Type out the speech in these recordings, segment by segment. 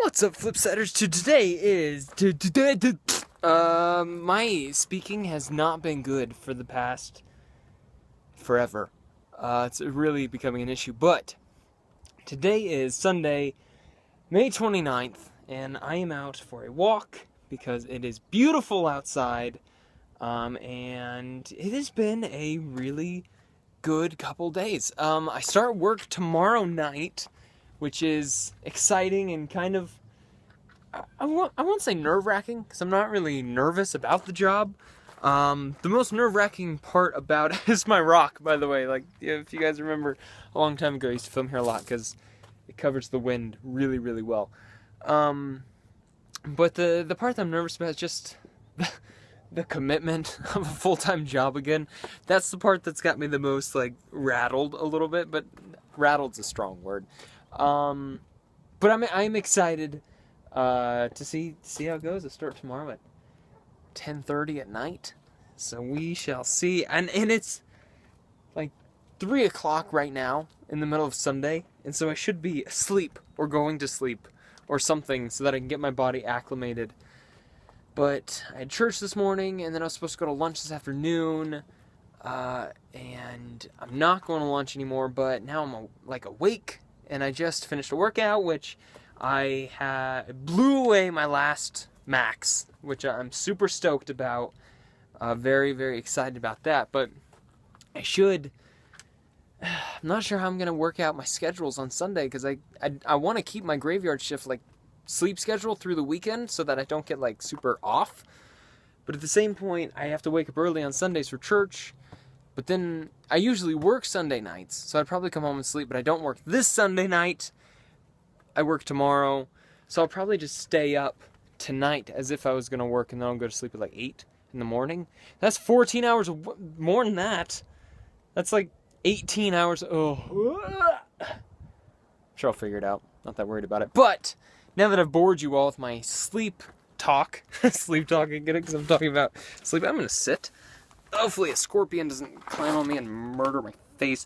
What's up, Flipsiders? Today is my speaking has not been good for the past forever. It's really becoming an issue. But today is Sunday, May 29th, and I am out for a walk because it is beautiful outside. And it has been a really good couple days. I start work tomorrow night, which is exciting and kind of, I won't say nerve-wracking, because I'm not really nervous about the job. The most nerve-wracking part about it is my rock, by the way. Like, if you guys remember, a long time ago, I used to film here a lot, because it covers the wind really, really well. But the part that I'm nervous about is just the commitment of a full-time job again. That's the part that's got me the most, like, rattled a little bit, but rattled's a strong word. But I'm excited to see how it goes. I start tomorrow at 10:30 at night, so we shall see. And it's like 3 o'clock right now in the middle of Sunday, and so I should be asleep or going to sleep or something so that I can get my body acclimated. But I had church this morning, and then I was supposed to go to lunch this afternoon, and I'm not going to lunch anymore. But now I'm awake. And I just finished a workout, which I blew away my last max, which I'm super stoked about. Very, very excited about that. But I'm not sure how I'm going to work out my schedules on Sunday, because I want to keep my graveyard shift, like, sleep schedule through the weekend so that I don't get, like, super off. But at the same point, I have to wake up early on Sundays for church. But then I usually work Sunday nights, so I'd probably come home and sleep, but I don't work this Sunday night. I work tomorrow, so I'll probably just stay up tonight as if I was going to work, and then I'll go to sleep at like 8 in the morning. That's 14 hours, more than that. That's like 18 hours. Oh, I'm sure I'll figure it out. Not that worried about it. But now that I've bored you all with my sleep talk, sleep talking, because I'm talking about sleep, I'm going to sit. Hopefully a scorpion doesn't climb on me and murder my face.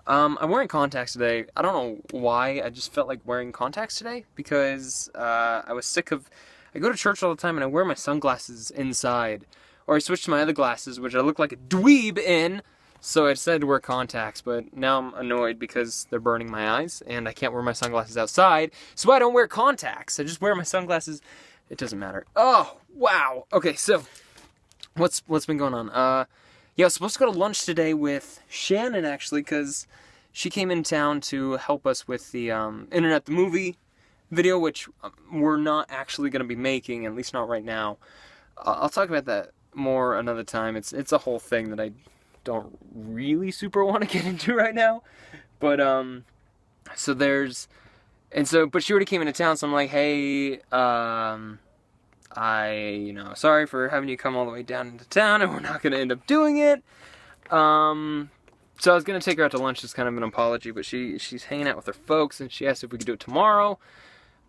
I'm wearing contacts today. I don't know why. I just felt like wearing contacts today because I was sick of... I go to church all the time and I wear my sunglasses inside. Or I switched to my other glasses, which I look like a dweeb in. So I decided to wear contacts, but now I'm annoyed because they're burning my eyes and I can't wear my sunglasses outside. So I don't wear contacts. I just wear my sunglasses. It doesn't matter. Oh, wow. Okay, so... What's been going on? Yeah, I was supposed to go to lunch today with Shannon, actually, because she came in town to help us with the Internet the Movie video, which we're not actually going to be making, at least not right now. I'll talk about that more another time. It's a whole thing that I don't really super want to get into right now. But, but she already came into town, so I'm like, hey, sorry for having you come all the way down into town, and we're not going to end up doing it. So I was going to take her out to lunch as kind of an apology, but she's hanging out with her folks, and she asked if we could do it tomorrow.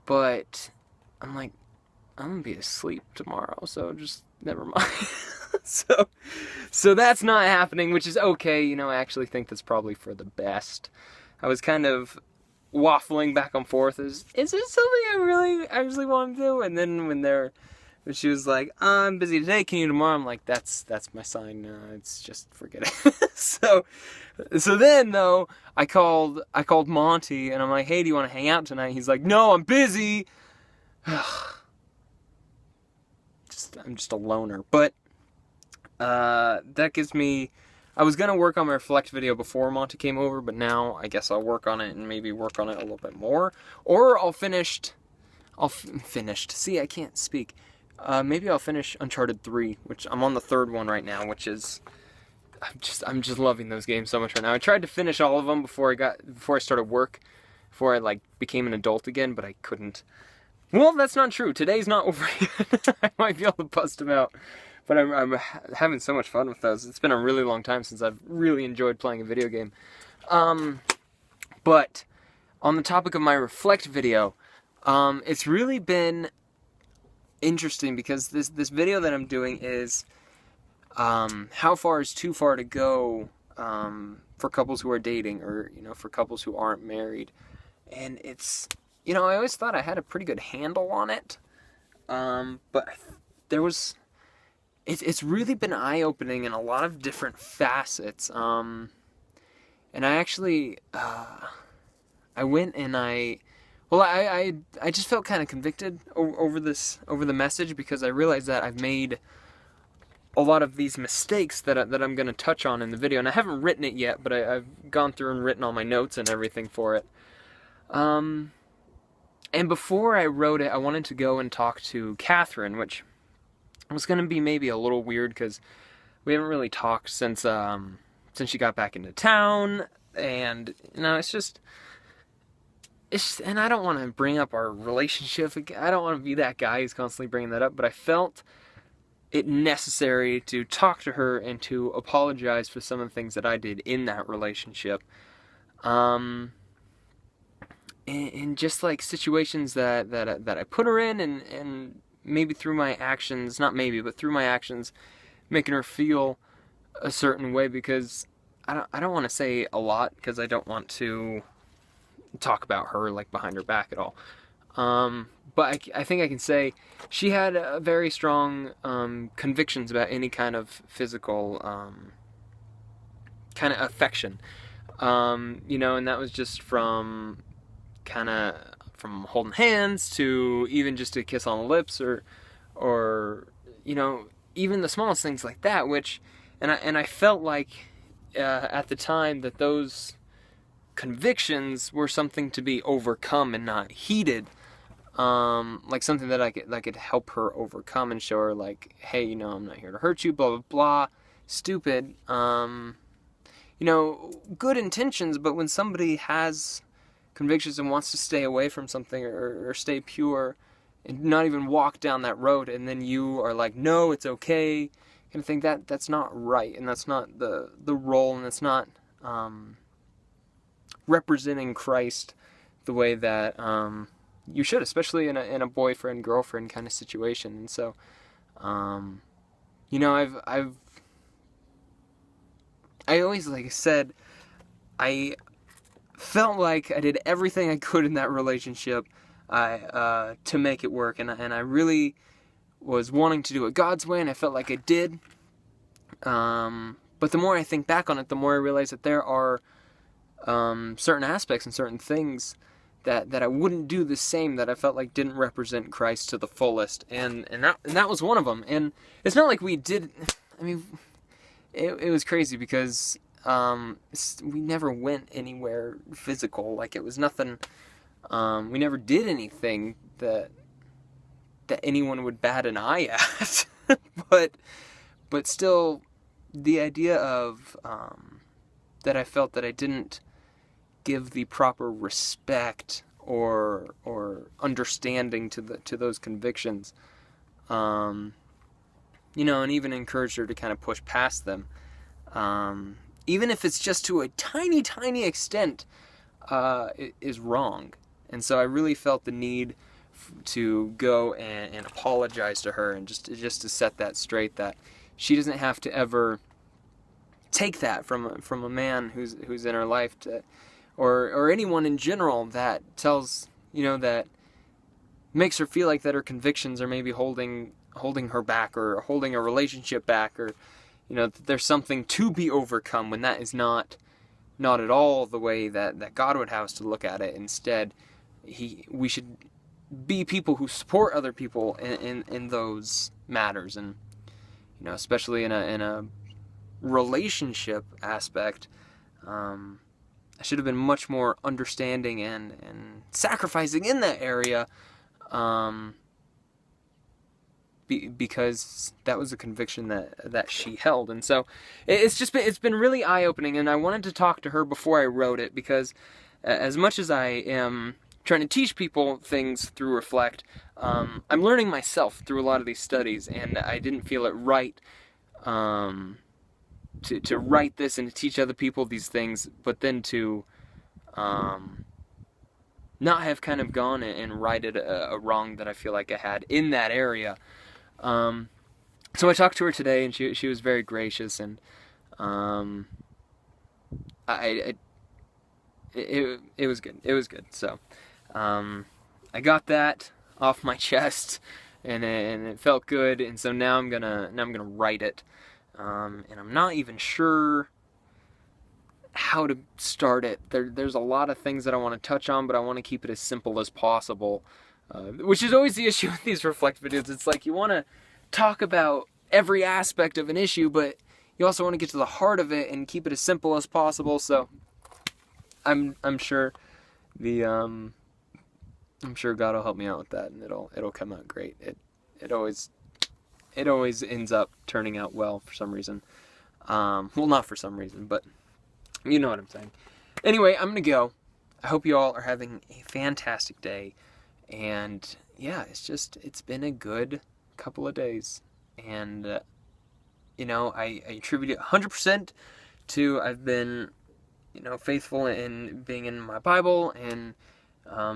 But I'm like, I'm going to be asleep tomorrow, so just never mind. So that's not happening, which is okay. I actually think that's probably for the best. I was kind of waffling back and forth. Is this something I really actually want to do? And then when she was like, I'm busy today, can you tomorrow? I'm like, that's my sign. It's just forget it. So then though, I called Monty and I'm like, hey, do you want to hang out tonight? He's like, no, I'm busy. I'm just a loner. But that gives me... I was going to work on my Reflect video before Monty came over, but now I guess I'll work on it and maybe work on it a little bit more. Or I'll finished. See, I can't speak. Maybe I'll finish Uncharted 3, which I'm on the third one right now, which is... I'm just loving those games so much right now. I tried to finish all of them before I started work, before I became an adult again, but I couldn't. Well, that's not true. Today's not over yet. I might be able to bust them out. But I'm having so much fun with those. It's been a really long time since I've really enjoyed playing a video game. But on the topic of my Reflect video, it's really been interesting because this video that I'm doing is how far is too far to go for couples who are dating, or for couples who aren't married. And it's I always thought I had a pretty good handle on it. But there was, it's really been eye-opening in a lot of different facets. And I actually, I went and I just felt kind of convicted over the message, because I realized that I've made a lot of these mistakes that I'm going to touch on in the video, and I haven't written it yet, but I've gone through and written all my notes and everything for it. And before I wrote it, I wanted to go and talk to Catherine, which was going to be maybe a little weird because we haven't really talked since she got back into town, and and I don't want to bring up our relationship. I don't want to be that guy who's constantly bringing that up, but I felt it necessary to talk to her and to apologize for some of the things that I did in that relationship. And just like situations that I put her in, and maybe through my actions, not maybe, but through my actions, making her feel a certain way, because I don't want to say a lot, because I don't want to talk about her like behind her back at all. But I think I can say she had a very strong convictions about any kind of physical kind of affection. And that was just from holding hands to even just a kiss on the lips, or even the smallest things like that, which and I felt like at the time that those convictions were something to be overcome and not heeded, like something that I could help her overcome and show her, like, hey, I'm not here to hurt you, blah blah blah, stupid, good intentions, but when somebody has convictions and wants to stay away from something, or stay pure and not even walk down that road, and then you are like, no, it's okay, kind of thing, that's not right, and that's not the role, and that's not representing Christ the way that you should, especially in a boyfriend girlfriend kind of situation. And so I always, like I said, I felt like I did everything I could in that relationship to make it work, and I really was wanting to do it God's way, and I felt like I did. But the more I think back on it, the more I realize that there are certain aspects and certain things that I wouldn't do the same, that I felt like didn't represent Christ to the fullest, and that was one of them. And it's not like we did. I mean, it was crazy because we never went anywhere physical. Like, it was nothing. We never did anything that anyone would bat an eye at. but still, the idea of that I felt that I didn't give the proper respect or understanding to those convictions, and even encouraged her to kind of push past them, even if it's just to a tiny extent, is wrong. And so I really felt the need to go and apologize to her, and just to set that straight, that she doesn't have to ever take that from a man who's in her life, or anyone in general that tells, that makes her feel like that her convictions are maybe holding her back, or holding a relationship back, or that there's something to be overcome, when that is not at all the way that God would have us to look at it. Instead, we should be people who support other people in those matters, and especially in a relationship aspect. I should have been much more understanding and sacrificing in that area, because that was a conviction that she held. And so it's been really eye-opening, and I wanted to talk to her before I wrote it, because as much as I am trying to teach people things through Reflect, I'm learning myself through a lot of these studies, and I didn't feel it right to write this and to teach other people these things, but then to not have kind of gone and righted a wrong that I feel like I had in that area. So I talked to her today, and she was very gracious, and it was good. It was good. So I got that off my chest, and it felt good. And so now I'm gonna write it, and I'm not even sure how to start it. There's a lot of things that I want to touch on, but I want to keep it as simple as possible, which is always the issue with these reflect videos. It's like you want to talk about every aspect of an issue, but you also want to get to the heart of it and keep it as simple as possible. So I'm sure I'm sure God will help me out with that, and it'll come out great. It always ends up turning out well for some reason. Well, not for some reason, but you know what I'm saying. Anyway, I'm gonna go. I hope you all are having a fantastic day, and yeah, it's been a good couple of days, and I attribute it 100% to I've been faithful in being in my Bible, and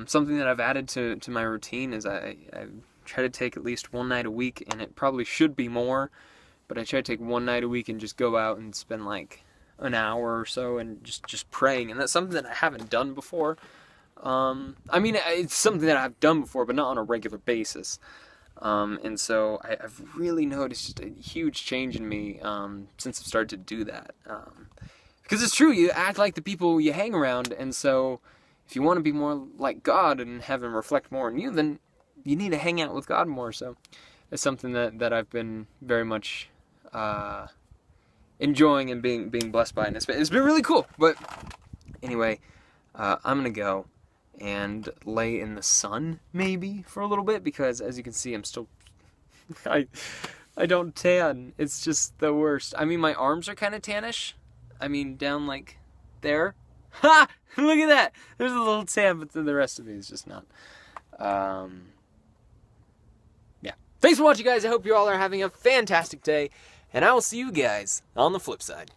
something that I've added to my routine is I try to take at least one night a week, and it probably should be more, but I try to take one night a week and just go out and spend like an hour or so and just praying, and that's something that I haven't done before. I mean, it's something that I've done before, but not on a regular basis. And so I've really noticed just a huge change in me since I've started to do that. Because it's true, you act like the people you hang around, and so if you want to be more like God and have Him reflect more on you, then you need to hang out with God more. So it's something that I've been very much enjoying and being blessed by, and it's been really cool. But anyway, I'm gonna go and lay in the sun maybe for a little bit, because as you can see, I'm still I don't tan. It's just the worst. I mean, my arms are kind of tannish. I mean, down like there. Ha! Look at that. There's a little tan, but then the rest of me is just not. Yeah. Thanks for watching, guys. I hope you all are having a fantastic day, and I will see you guys on the flip side.